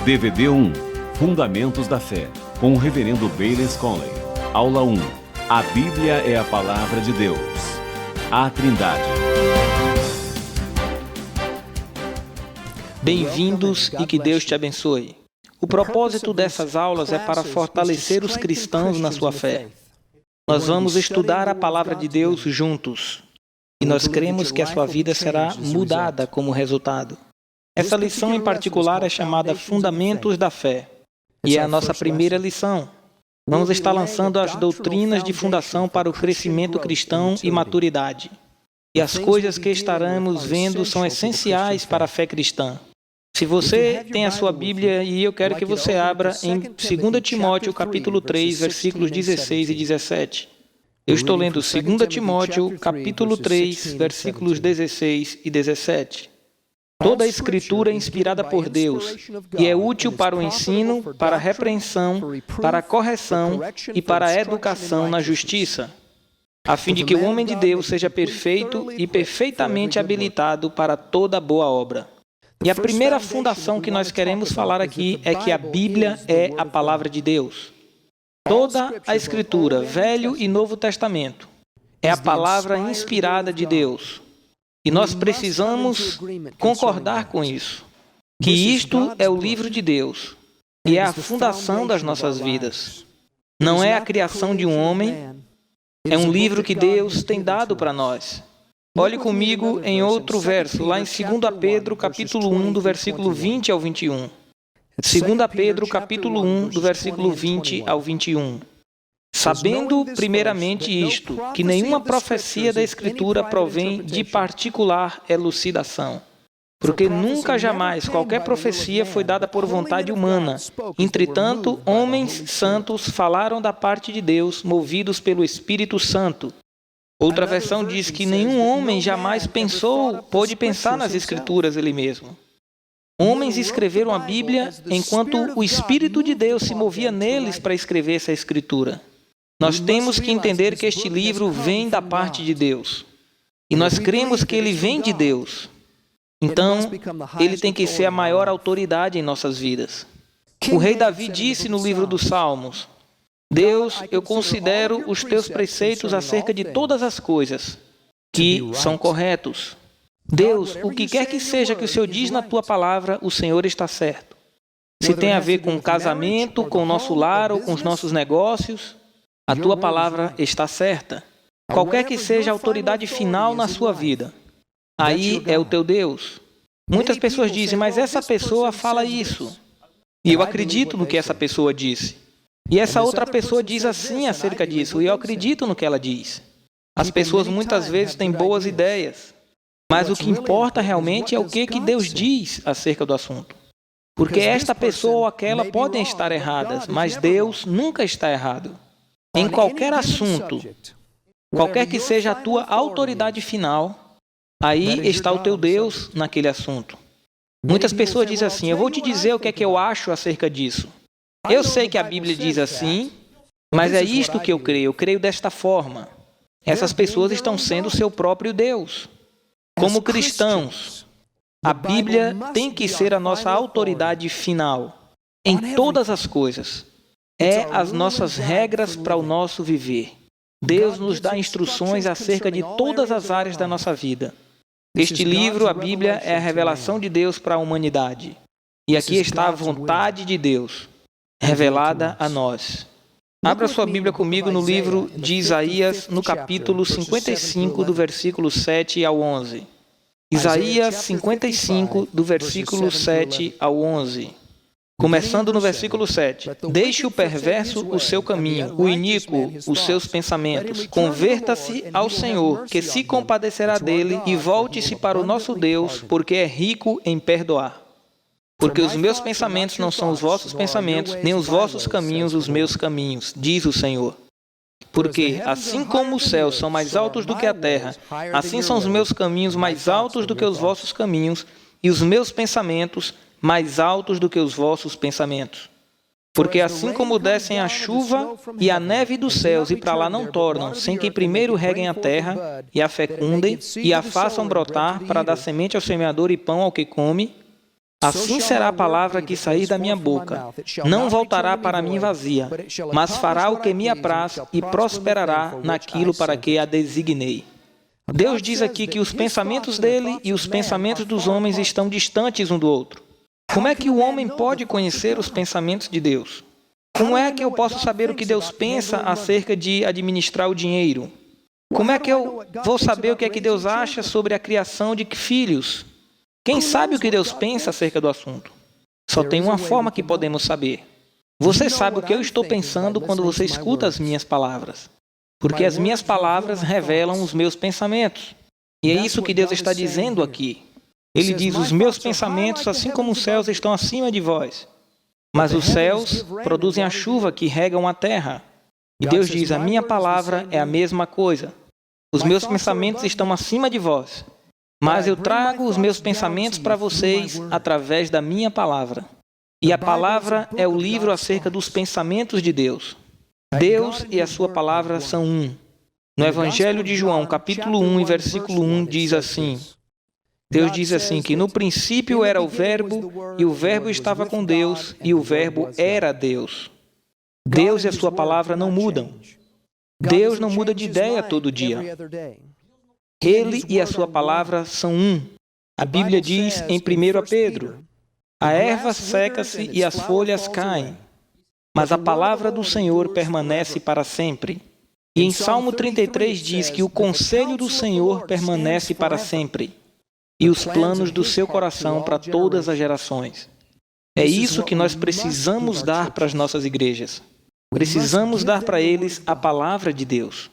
DVD 1 Fundamentos da Fé, com o Reverendo Bayless Conley. Aula 1. A Bíblia é a Palavra de Deus. A Trindade. Bem-vindos e que Deus te abençoe. O propósito dessas aulas é para fortalecer os cristãos na sua fé. Nós vamos estudar a Palavra de Deus juntos. E nós cremos que a sua vida será mudada como resultado. Essa lição em particular é chamada Fundamentos da Fé. E é a nossa primeira lição. Vamos estar lançando as doutrinas de fundação para o crescimento cristão e maturidade. E as coisas que estaremos vendo são essenciais para a fé cristã. Se você tem a sua Bíblia, e eu quero que você abra em 2 Timóteo, capítulo 3, versículos 16 e 17. Eu estou lendo 2 Timóteo, capítulo 3, versículos 16 e 17. Toda a Escritura é inspirada por Deus e é útil para o ensino, para a repreensão, para a correção e para a educação na justiça, a fim de que o homem de Deus seja perfeito e perfeitamente habilitado para toda boa obra. E a primeira fundação que nós queremos falar aqui é que a Bíblia é a Palavra de Deus. Toda a Escritura, Velho e Novo Testamento, é a palavra inspirada de Deus. E nós precisamos concordar com isso, que isto é o livro de Deus e é a fundação das nossas vidas. Não é a criação de um homem, é um livro que Deus tem dado para nós. Olhe comigo em outro verso, lá em 2 Pedro, capítulo 1, do versículo 20 ao 21. 2 Pedro, capítulo 1, do versículo 20 ao 21. Sabendo, primeiramente, isto, que nenhuma profecia da Escritura provém de particular elucidação, porque nunca jamais qualquer profecia foi dada por vontade humana. Entretanto, homens santos falaram da parte de Deus, movidos pelo Espírito Santo. Outra versão diz que nenhum homem jamais pôde pensar nas Escrituras ele mesmo. Homens escreveram a Bíblia enquanto o Espírito de Deus se movia neles para escrever essa Escritura. Nós temos que entender que este livro vem da parte de Deus. E nós cremos que ele vem de Deus. Então, ele tem que ser a maior autoridade em nossas vidas. O rei Davi disse no livro dos Salmos: Deus, eu considero os teus preceitos acerca de todas as coisas, que são corretos. Deus, o que quer que seja que o Senhor diz na tua palavra, o Senhor está certo. Se tem a ver com o casamento, com o nosso lar ou com os nossos negócios, a tua palavra está certa. Qualquer que seja a autoridade final na sua vida, aí é o teu Deus. Muitas pessoas dizem, mas essa pessoa fala isso. E eu acredito no que essa pessoa disse. E essa outra pessoa diz assim acerca disso, e eu acredito no que ela diz. As pessoas muitas vezes têm boas ideias, mas o que importa realmente é o que Deus diz acerca do assunto. Porque esta pessoa ou aquela podem estar erradas, mas Deus nunca está errado. Em qualquer assunto, qualquer que seja a tua autoridade final, aí está o teu Deus naquele assunto. Muitas pessoas dizem assim, eu vou te dizer o que é que eu acho acerca disso. Eu sei que a Bíblia diz assim, mas é isto que eu creio desta forma. Essas pessoas estão sendo o seu próprio Deus. Como cristãos, a Bíblia tem que ser a nossa autoridade final em todas as coisas. É as nossas regras para o nosso viver. Deus nos dá instruções acerca de todas as áreas da nossa vida. Este livro, a Bíblia, é a revelação de Deus para a humanidade. E aqui está a vontade de Deus, revelada a nós. Abra sua Bíblia comigo no livro de Isaías, no capítulo 55, do versículo 7 ao 11. Isaías 55, do versículo 7 ao 11. Começando no versículo 7. Deixe o perverso o seu caminho, o iníquo os seus pensamentos. Converta-se ao Senhor, que se compadecerá dele, e volte-se para o nosso Deus, porque é rico em perdoar. Porque os meus pensamentos não são os vossos pensamentos, nem os vossos caminhos os meus caminhos, diz o Senhor. Porque assim como os céus são mais altos do que a terra, assim são os meus caminhos mais altos do que os vossos caminhos, e os meus pensamentos mais altos do que os vossos pensamentos. Porque assim como descem a chuva e a neve dos céus e para lá não tornam, sem que primeiro reguem a terra e a fecundem e a façam brotar para dar semente ao semeador e pão ao que come, Assim será a palavra que sair da minha boca. Não voltará para mim vazia, mas fará o que me apraz e prosperará naquilo para que a designei. Deus diz aqui que os pensamentos dele e os pensamentos dos homens estão distantes um do outro. Como é que o homem pode conhecer os pensamentos de Deus? Como é que eu posso saber o que Deus pensa acerca de administrar o dinheiro? Como é que eu vou saber o que é que Deus acha sobre a criação de filhos? Quem sabe o que Deus pensa acerca do assunto? Só tem uma forma que podemos saber. Você sabe o que eu estou pensando quando você escuta as minhas palavras. Porque as minhas palavras revelam os meus pensamentos. E é isso que Deus está dizendo aqui. Ele diz, os meus pensamentos, assim como os céus, estão acima de vós. Mas os céus produzem a chuva que regam a terra. E Deus diz, a minha palavra é a mesma coisa. Os meus pensamentos estão acima de vós. Mas eu trago os meus pensamentos para vocês através da minha palavra. E a palavra é o livro acerca dos pensamentos de Deus. Deus e a sua palavra são um. No Evangelho de João, capítulo 1, versículo 1, diz assim, Deus diz assim, que no princípio era o Verbo, e o Verbo estava com Deus, e o Verbo era Deus. Deus e a sua palavra não mudam. Deus não muda de ideia todo dia. Ele e a sua palavra são um. A Bíblia diz em 1 Pedro, a erva seca-se e as folhas caem, mas a palavra do Senhor permanece para sempre. E em Salmo 33 diz que o conselho do Senhor permanece para sempre, e os planos do seu coração para todas as gerações. É isso que nós precisamos dar para as nossas igrejas. Precisamos dar para eles a palavra de Deus.